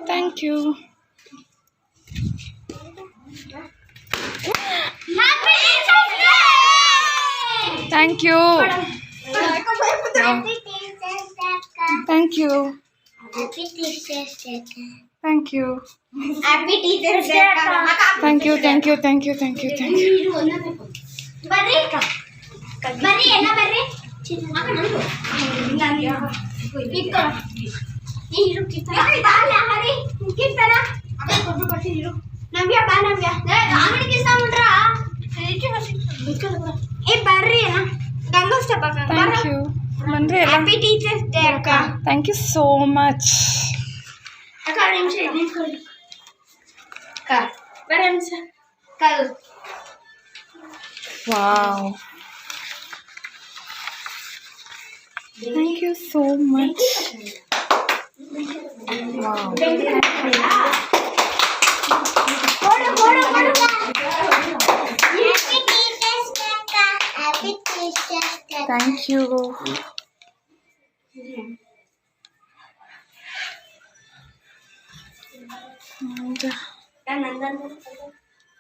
Thank you. Thank you. Thank you. Thank you. Thank you. Thank you. Thank you. Thank you. Thank you. Thank you. ಬಂದ್ರೆ ಎಲ್ಲ. Thank you so much. Wow, thank you so much. Wow, thank you.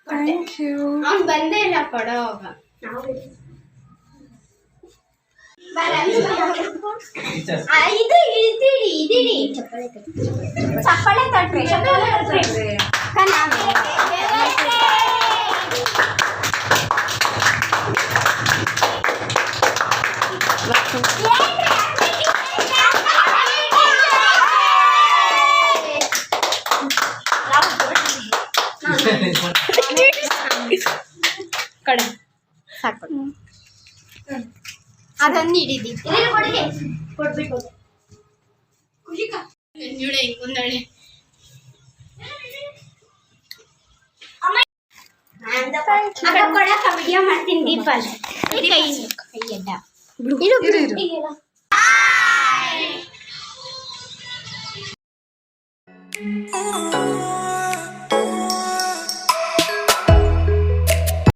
Thank you. ಅವ್ನು ಬಂದೇ ಇಲ್ಲ ಕೊಡೋ. ಇದು ಇದಿಡಿ ಚಪ್ಪಳೆ ತಟ್ರಿ. ಕಡೆ ಸಾಕು, ಅದೊಂದು ಹಿಡಿದಿ ಕೊಡ್ಬಿಟ್ಟು ಒಂದೊಳ್ಳೆ ಕೊಡಕ ವಿಡಿಯೋ ಮಾಡ್ತೀನಿ. ದೀಪಲ್ ಕೈ